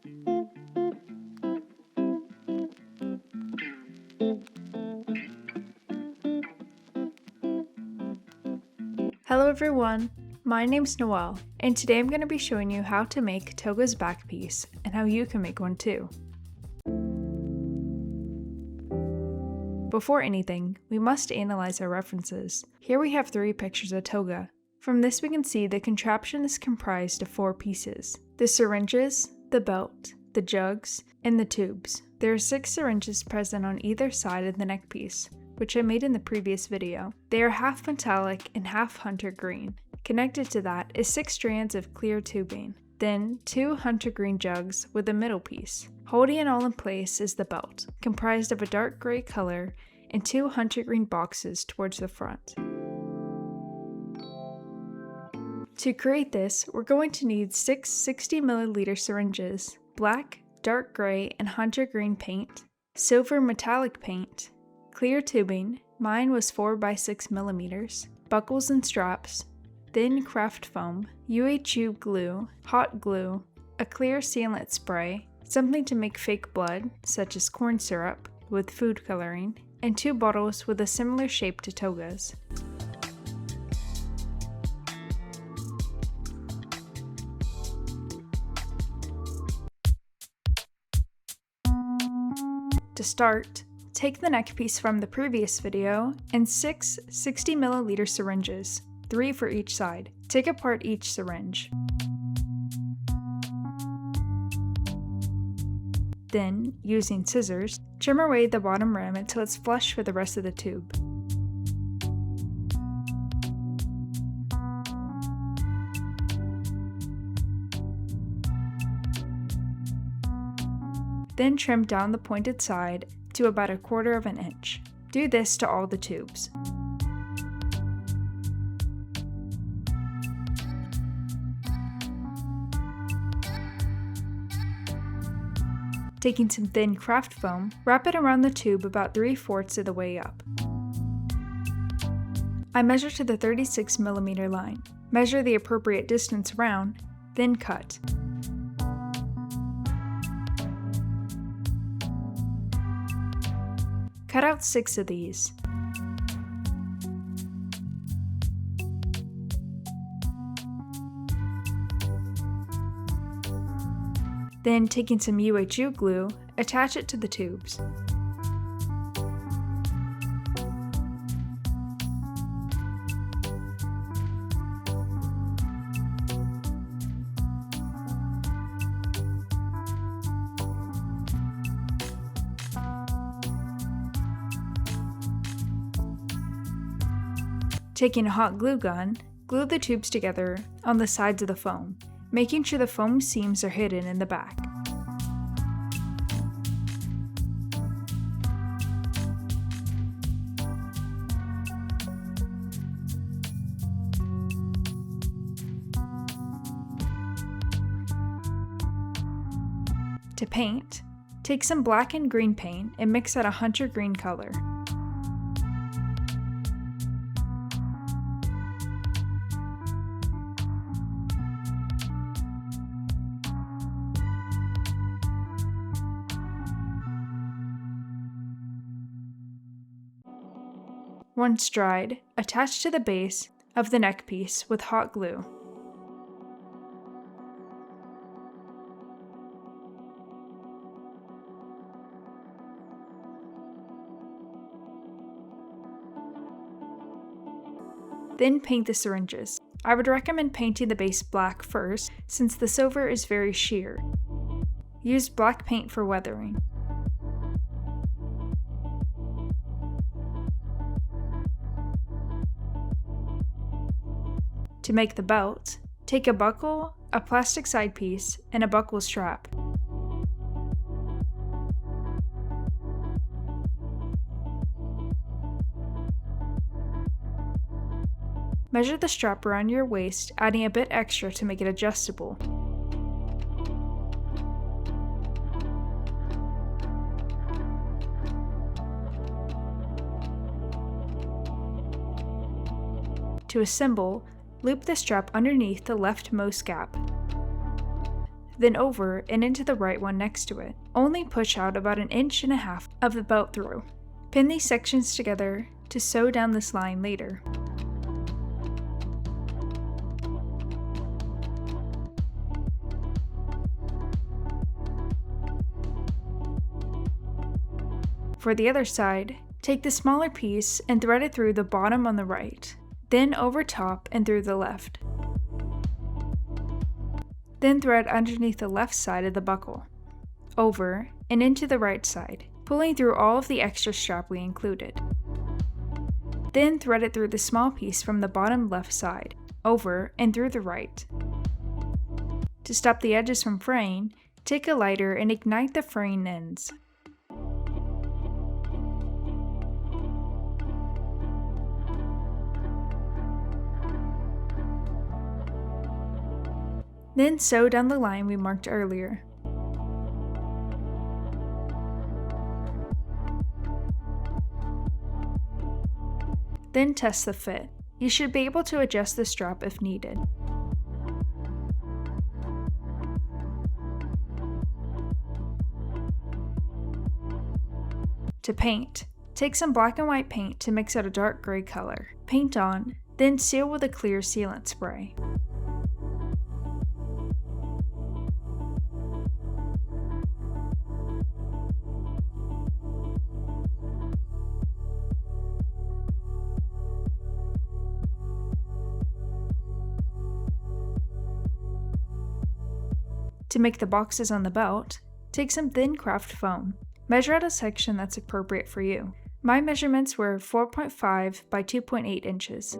Hello everyone, my name's Noelle, and today I'm going to be showing you how to make Toga's back piece and how you can make one too. Before anything, we must analyze our references. Here we have 3 pictures of Toga. From this we can see the contraption is comprised of 4 pieces: the syringes, the belt, the jugs, and the tubes. There are 6 syringes present on either side of the neck piece, which I made in the previous video. They are half metallic and half hunter green. Connected to that is 6 strands of clear tubing, then 2 hunter green jugs with a middle piece. Holding it all in place is the belt, comprised of a dark gray color and 2 hunter green boxes towards the front. To create this, we're going to need 6 60ml syringes, black, dark gray, and hunter green paint, silver metallic paint, clear tubing, mine was 4x6mm, buckles and straps, thin craft foam, UHU glue, hot glue, a clear sealant spray, something to make fake blood, such as corn syrup, with food coloring, and 2 bottles with a similar shape to Toga's. To start, take the neck piece from the previous video and 6 60ml syringes, 3 for each side. Take apart each syringe. Then, using scissors, trim away the bottom rim until it's flush with the rest of the tube. Then trim down the pointed side to about 1/4 inch. Do this to all the tubes. Taking some thin craft foam, wrap it around the tube about 3/4 of the way up. I measure to the 36mm line. Measure the appropriate distance around, then cut. Cut out 6 of these. Then, taking some UHU glue, attach it to the tubes. Taking a hot glue gun, glue the tubes together on the sides of the foam, making sure the foam seams are hidden in the back. To paint, take some black and green paint and mix out a hunter green color. Once dried, attach to the base of the neck piece with hot glue. Then paint the syringes. I would recommend painting the base black first, since the silver is very sheer. Use black paint for weathering. To make the belt, take a buckle, a plastic side piece, and a buckle strap. Measure the strap around your waist, adding a bit extra to make it adjustable. To assemble, loop the strap underneath the leftmost gap. then over and into the right one next to it. Only push out about 1.5 inches of the belt through. Pin these sections together to sew down this line later. For the other side, take the smaller piece and thread it through the bottom on the right, then over top and through the left. Then thread underneath the left side of the buckle, over and into the right side, pulling through all of the extra strap we included. Then thread it through the small piece from the bottom left side, over and through the right. To stop the edges from fraying, take a lighter and ignite the fraying ends. Then sew down the line we marked earlier. Then test the fit. You should be able to adjust the strap if needed. To paint, take some black and white paint to mix out a dark gray color. Paint on, then seal with a clear sealant spray. To make the boxes on the belt, take some thin craft foam. Measure out a section that's appropriate for you. My measurements were 4.5 by 2.8 inches.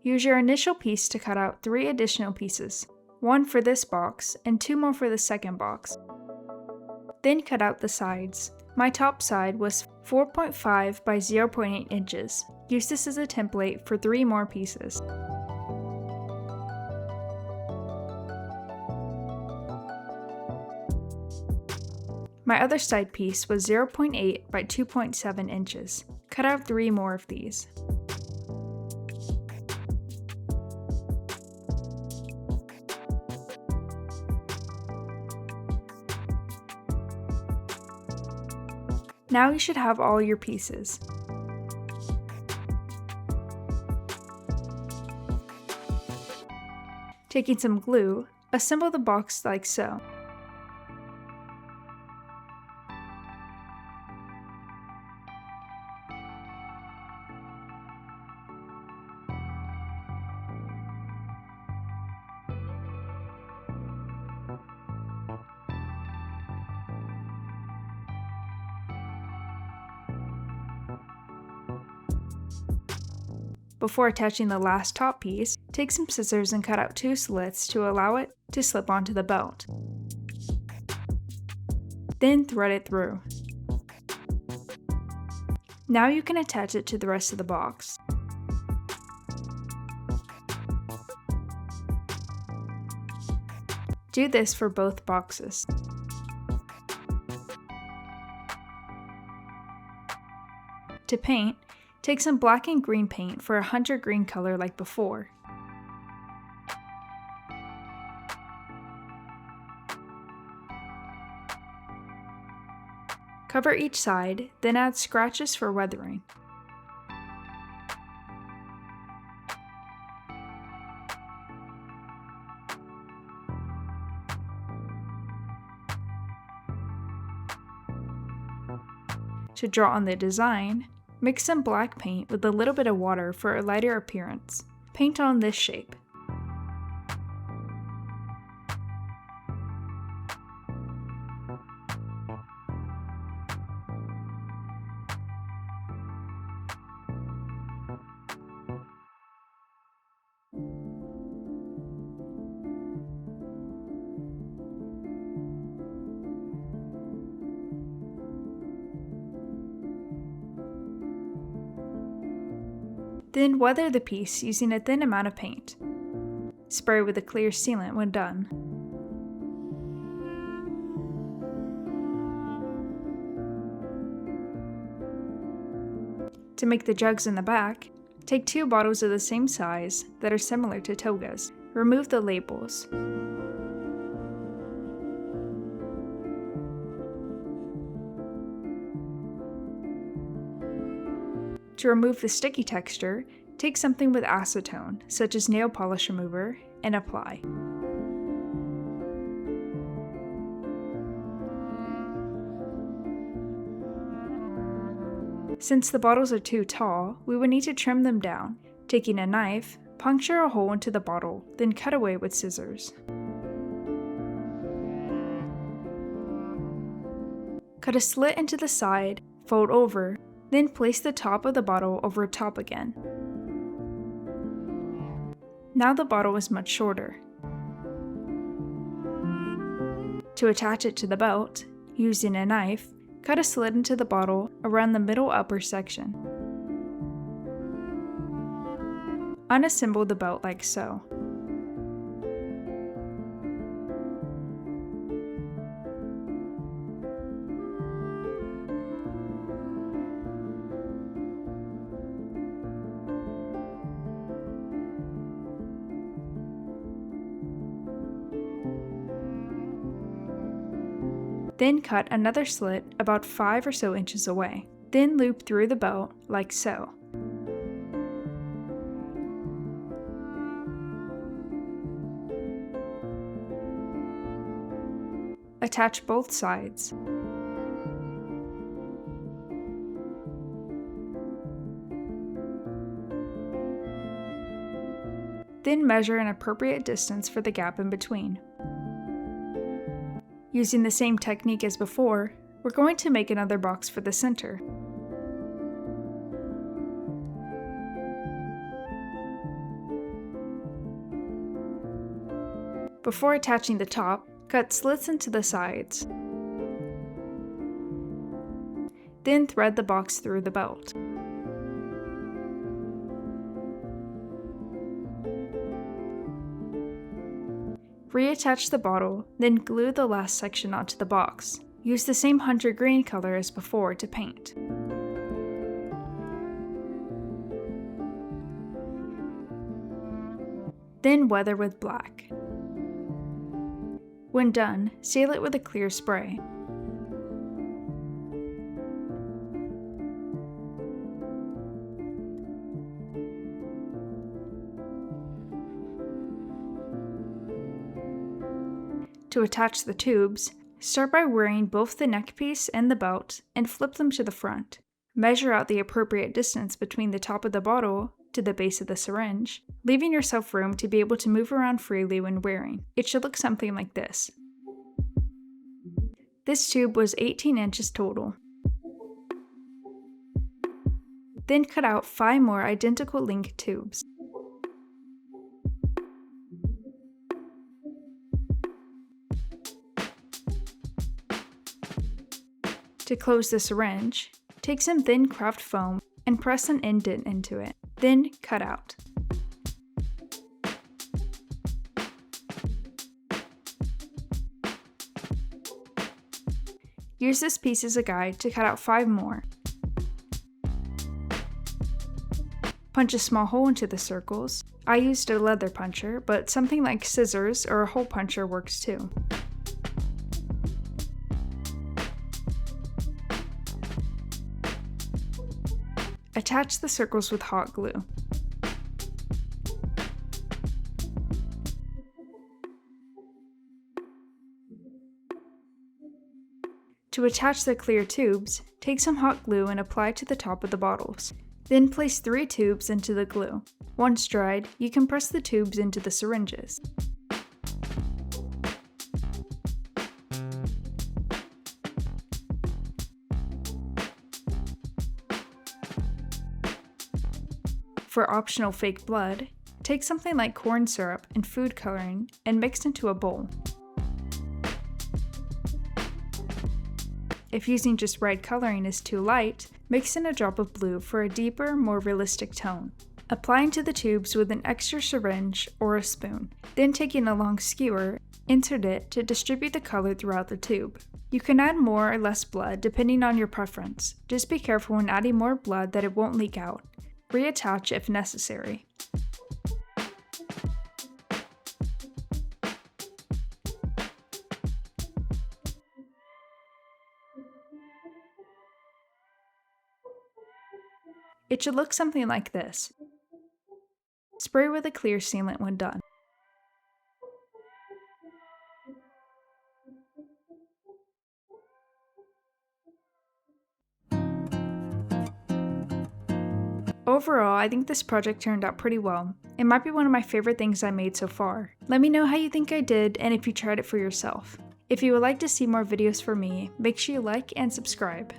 Use your initial piece to cut out 3 additional pieces, 1 for this box and 2 more for the second box. Then cut out the sides. My top side was 4.5 by 0.8 inches. Use this as a template for 3 more pieces. My other side piece was 0.8 by 2.7 inches. Cut out 3 more of these. Now you should have all your pieces. Taking some glue, assemble the box like so. Before attaching the last top piece, take some scissors and cut out 2 slits to allow it to slip onto the belt. Then thread it through. Now you can attach it to the rest of the box. Do this for both boxes. To paint, take some black and green paint for a hunter green color like before. Cover each side, then add scratches for weathering. To draw on the design, mix some black paint with a little bit of water for a lighter appearance. Paint on this shape. Then weather the piece using a thin amount of paint. Spray with a clear sealant when done. To make the jugs in the back, take 2 bottles of the same size that are similar to Toga's. remove the labels. To remove the sticky texture, take something with acetone, such as nail polish remover, and apply. Since the bottles are too tall, we would need to trim them down. Taking a knife, puncture a hole into the bottle, then cut away with scissors. Cut a slit into the side, fold over, then place the top of the bottle over top again. Now the bottle is much shorter. To attach it to the belt, using a knife, cut a slit into the bottle around the middle upper section. Unassemble the belt like so. Then cut another slit about 5 or so inches away. Then loop through the belt like so. Attach both sides. Then measure an appropriate distance for the gap in between. Using the same technique as before, we're going to make another box for the center. Before attaching the top, cut slits into the sides. Then thread the box through the belt. Reattach the bottle, then glue the last section onto the box. Use the same hunter green color as before to paint. Then weather with black. When done, seal it with a clear spray. To attach the tubes, start by wearing both the neck piece and the belt and flip them to the front. Measure out the appropriate distance between the top of the bottle to the base of the syringe, leaving yourself room to be able to move around freely when wearing. It should look something like this. This tube was 18 inches total. Then cut out 5 more identical length tubes. To close the syringe, take some thin craft foam and press an indent into it, then cut out. Use this piece as a guide to cut out 5 more. Punch a small hole into the circles. I used a leather puncher, but something like scissors or a hole puncher works too. Attach the circles with hot glue. To attach the clear tubes, take some hot glue and apply to the top of the bottles. Then place 3 tubes into the glue. Once dried, you can press the tubes into the syringes. For optional fake blood, take something like corn syrup and food coloring and mix into a bowl. If using just red coloring is too light, mix in a drop of blue for a deeper, more realistic tone. Apply into the tubes with an extra syringe or a spoon. Then taking a long skewer, insert it to distribute the color throughout the tube. You can add more or less blood depending on your preference. Just be careful when adding more blood that it won't leak out. Reattach if necessary. It should look something like this. Spray with a clear sealant when done. Overall, I think this project turned out pretty well. It might be one of my favorite things I made so far. Let me know how you think I did and if you tried it for yourself. If you would like to see more videos from me, make sure you like and subscribe.